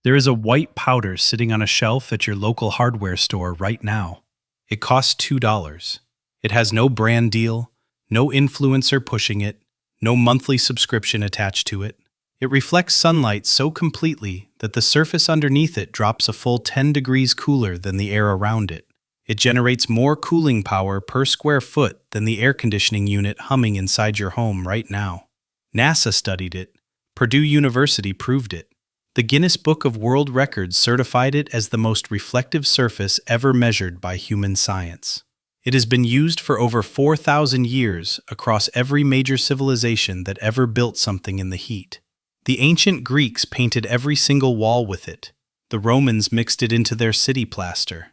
There is a white powder sitting on a shelf at your local hardware store right now. It costs $2. It has no brand deal, no influencer pushing it, no monthly subscription attached to it. It reflects sunlight so completely that the surface underneath it drops a full 10 degrees cooler than the air around it. It generates more cooling power per square foot than the air conditioning unit humming inside your home right now. NASA studied it. Purdue University proved it. The Guinness Book of World Records certified it as the most reflective surface ever measured by human science. It has been used for over 4,000 years across every major civilization that ever built something in the heat. The ancient Greeks painted every single wall with it. The Romans mixed it into their city plaster.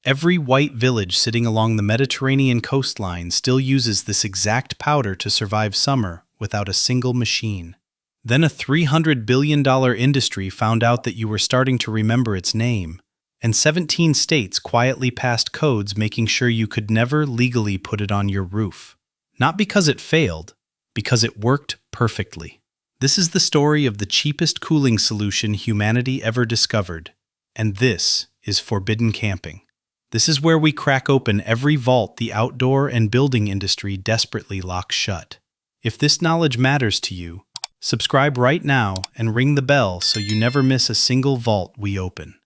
Every white village sitting along the Mediterranean coastline still uses this exact powder to survive summer without a single machine. Then a $300 billion industry found out that you were starting to remember its name, and 17 states quietly passed codes making sure you could never legally put it on your roof. Not because it failed, because it worked perfectly. This is the story of the cheapest cooling solution humanity ever discovered, and this is forbidden camping. This is where we crack open every vault the outdoor and building industry desperately locks shut. If this knowledge matters to you, subscribe right now and ring the bell so you never miss a single vault we open.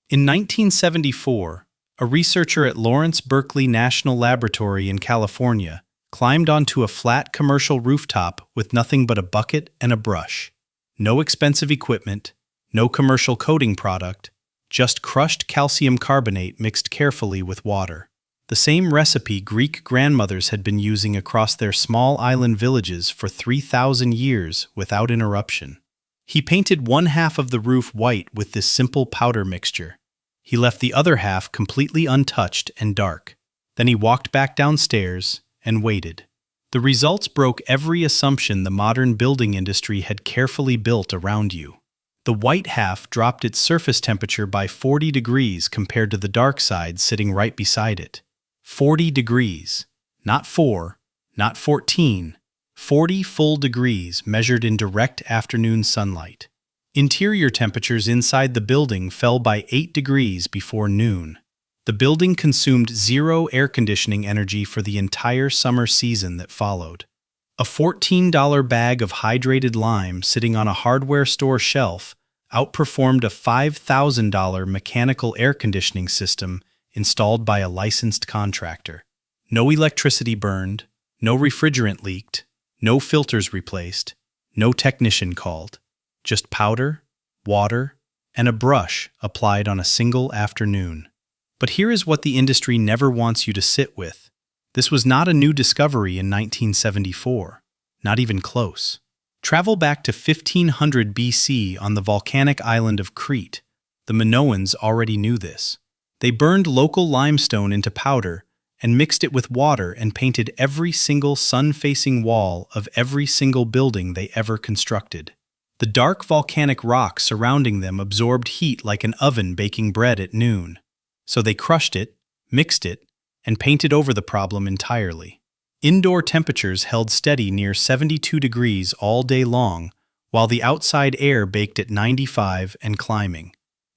In 1974, a researcher at Lawrence Berkeley National Laboratory in California climbed onto a flat commercial rooftop with nothing but a bucket and a brush. No expensive equipment, no commercial coating product, just crushed calcium carbonate mixed carefully with water. The same recipe Greek grandmothers had been using across their small island villages for 3,000 years without interruption. He painted one half of the roof white with this simple powder mixture. He left the other half completely untouched and dark. Then he walked back downstairs and waited. The results broke every assumption the modern building industry had carefully built around you. The white half dropped its surface temperature by 40 degrees compared to the dark side sitting right beside it. 40 degrees. Not 4, not 14. 40 full degrees measured in direct afternoon sunlight. Interior temperatures inside the building fell by 8 degrees before noon. The building consumed zero air conditioning energy for the entire summer season that followed. A $14 bag of hydrated lime sitting on a hardware store shelf outperformed a $5,000 mechanical air conditioning system installed by a licensed contractor. No electricity burned, no refrigerant leaked, no filters replaced, no technician called. Just powder, water, and a brush applied on a single afternoon. But here is what the industry never wants you to sit with. This was not a new discovery in 1974, not even close. Travel back to 1500 BC on the volcanic island of Crete. The Minoans already knew this. They burned local limestone into powder and mixed it with water and painted every single sun-facing wall of every single building they ever constructed. The dark volcanic rock surrounding them absorbed heat like an oven baking bread at noon. So they crushed it, mixed it, and painted over the problem entirely. Indoor temperatures held steady near 72 degrees all day long, while the outside air baked at 95 and climbing.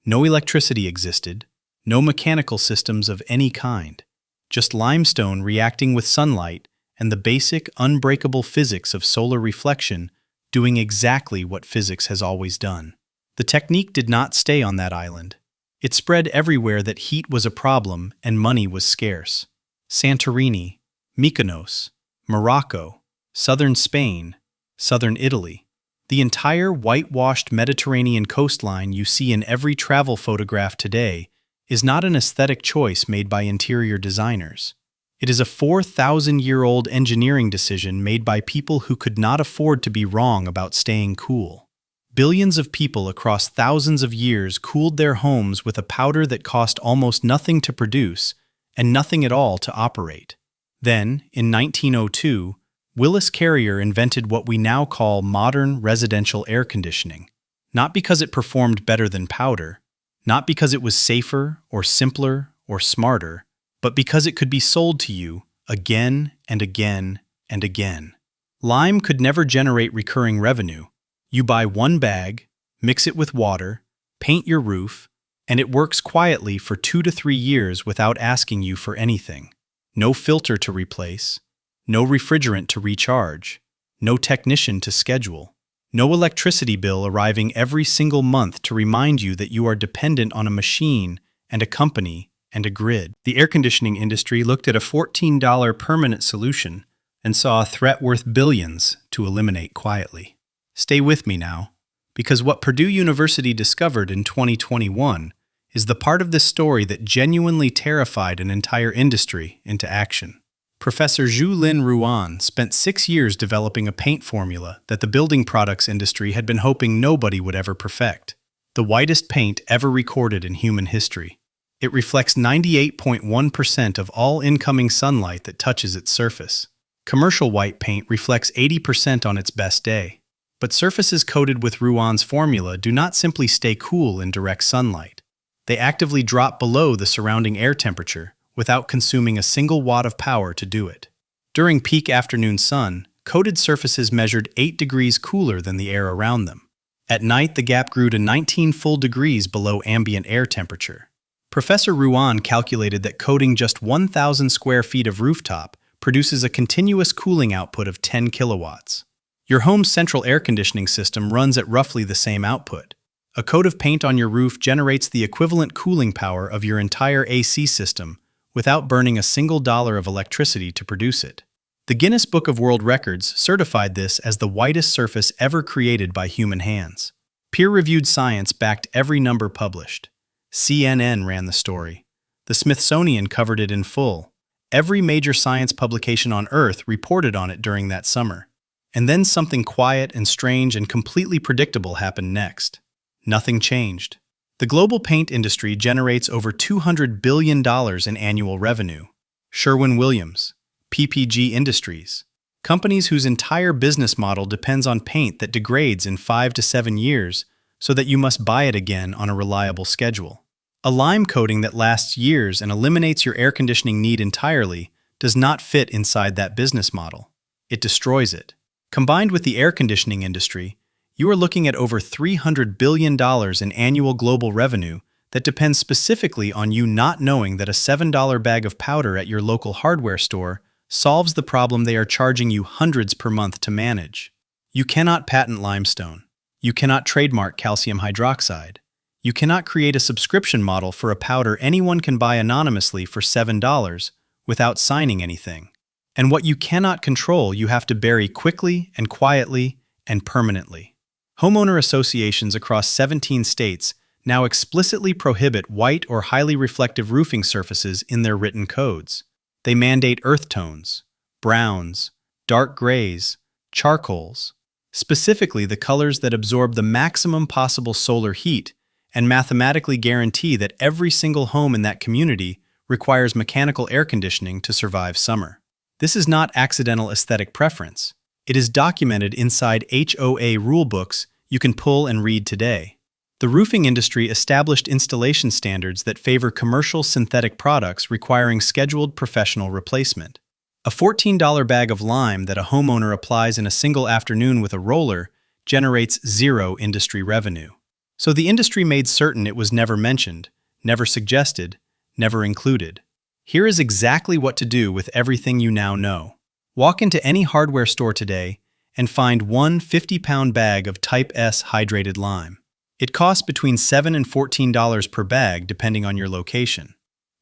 No electricity existed, no mechanical systems of any kind, just limestone reacting with sunlight and the basic, unbreakable physics of solar reflection doing exactly what physics has always done. The technique did not stay on that island. It spread everywhere that heat was a problem and money was scarce. Santorini, Mykonos, Morocco, southern Spain, southern Italy. The entire whitewashed Mediterranean coastline you see in every travel photograph today is not an aesthetic choice made by interior designers. It is a 4,000-year-old engineering decision made by people who could not afford to be wrong about staying cool. Billions of people across thousands of years cooled their homes with a powder that cost almost nothing to produce and nothing at all to operate. Then, in 1902, Willis Carrier invented what we now call modern residential air conditioning, not because it performed better than powder, not because it was safer or simpler or smarter, but because it could be sold to you again and again and again. Lime could never generate recurring revenue. You buy one bag, mix it with water, paint your roof, and it works quietly for 2 to 3 years without asking you for anything. No filter to replace, no refrigerant to recharge, no technician to schedule, no electricity bill arriving every single month to remind you that you are dependent on a machine and a company and a grid. The air conditioning industry looked at a $14 permanent solution and saw a threat worth billions to eliminate quietly. Stay with me now, because what Purdue University discovered in 2021 is the part of this story that genuinely terrified an entire industry into action. Professor Xiulin Ruan spent 6 years developing a paint formula that the building products industry had been hoping nobody would ever perfect. The whitest paint ever recorded in human history. It reflects 98.1% of all incoming sunlight that touches its surface. Commercial white paint reflects 80% on its best day. But surfaces coated with Ruan's formula do not simply stay cool in direct sunlight. They actively drop below the surrounding air temperature without consuming a single watt of power to do it. During peak afternoon sun, coated surfaces measured 8 degrees cooler than the air around them. At night, the gap grew to 19 full degrees below ambient air temperature. Professor Ruan calculated that coating just 1,000 square feet of rooftop produces a continuous cooling output of 10 kilowatts. Your home's central air conditioning system runs at roughly the same output. A coat of paint on your roof generates the equivalent cooling power of your entire AC system without burning a single dollar of electricity to produce it. The Guinness Book of World Records certified this as the whitest surface ever created by human hands. Peer-reviewed science backed every number published. CNN ran the story. The Smithsonian covered it in full. Every major science publication on Earth reported on it during that summer. And then something quiet and strange and completely predictable happened next. Nothing changed. The global paint industry generates over $200 billion in annual revenue. Sherwin-Williams, PPG Industries, companies whose entire business model depends on paint that degrades in 5 to 7 years so that you must buy it again on a reliable schedule. A lime coating that lasts years and eliminates your air conditioning need entirely does not fit inside that business model. It destroys it. Combined with the air conditioning industry, you are looking at over $300 billion in annual global revenue that depends specifically on you not knowing that a $7 bag of powder at your local hardware store solves the problem they are charging you hundreds per month to manage. You cannot patent limestone. You cannot trademark calcium hydroxide. You cannot create a subscription model for a powder anyone can buy anonymously for $7 without signing anything. And what you cannot control, you have to bury quickly and quietly and permanently. Homeowner associations across 17 states now explicitly prohibit white or highly reflective roofing surfaces in their written codes. They mandate earth tones, browns, dark grays, charcoals, specifically the colors that absorb the maximum possible solar heat, and mathematically guarantee that every single home in that community requires mechanical air conditioning to survive summer. This is not accidental aesthetic preference. It is documented inside HOA rulebooks you can pull and read today. The roofing industry established installation standards that favor commercial synthetic products requiring scheduled professional replacement. A $14 bag of lime that a homeowner applies in a single afternoon with a roller generates zero industry revenue. So the industry made certain it was never mentioned, never suggested, never included. Here is exactly what to do with everything you now know. Walk into any hardware store today and find one 50-pound bag of Type S hydrated lime. It costs between $7 and $14 per bag depending on your location.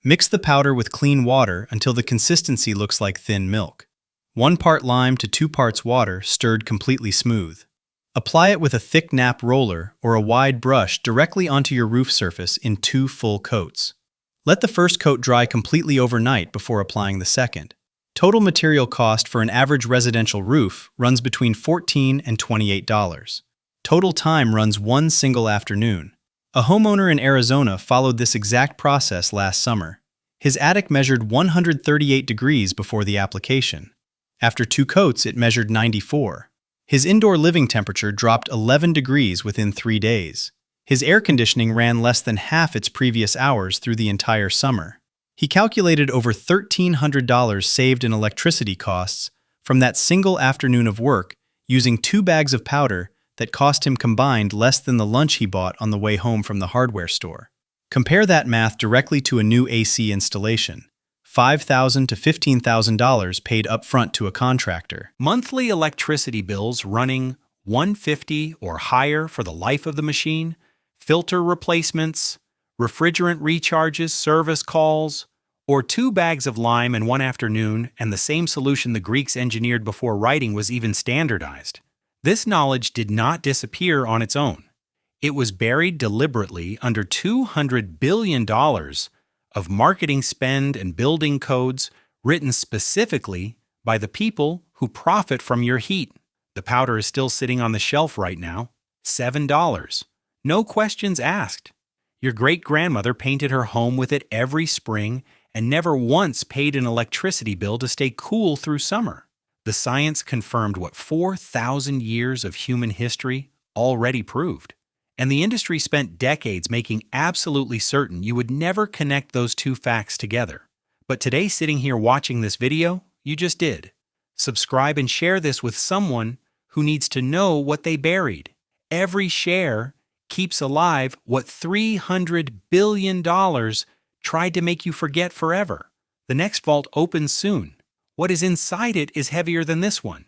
Mix the powder with clean water until the consistency looks like thin milk. 1 part lime to 2 parts water stirred completely smooth. Apply it with a thick nap roller or a wide brush directly onto your roof surface in 2 full coats. Let the first coat dry completely overnight before applying the second. Total material cost for an average residential roof runs between $14 and $28. Total time runs 1 single afternoon. A homeowner in Arizona followed this exact process last summer. His attic measured 138 degrees before the application. After 2 coats, it measured 94. His indoor living temperature dropped 11 degrees within 3 days. His air conditioning ran less than half its previous hours through the entire summer. He calculated over $1,300 saved in electricity costs from that single afternoon of work using 2 bags of powder that cost him combined less than the lunch he bought on the way home from the hardware store. Compare that math directly to a new AC installation. $5,000 to $15,000 paid upfront to a contractor. Monthly electricity bills running $150 or higher for the life of the machine, filter replacements, refrigerant recharges, service calls, or 2 bags of lime in one afternoon, and the same solution the Greeks engineered before writing was even standardized. This knowledge did not disappear on its own. It was buried deliberately under $200 billion of marketing spend and building codes written specifically by the people who profit from your heat. The powder is still sitting on the shelf right now. $7. No questions asked. Your great-grandmother painted her home with it every spring and never once paid an electricity bill to stay cool through summer. The science confirmed what 4,000 years of human history already proved. And the industry spent decades making absolutely certain you would never connect those two facts together. But today, sitting here watching this video, you just did. Subscribe and share this with someone who needs to know what they buried. Every share keeps alive what $300 billion tried to make you forget forever. The next vault opens soon. What is inside it is heavier than this one.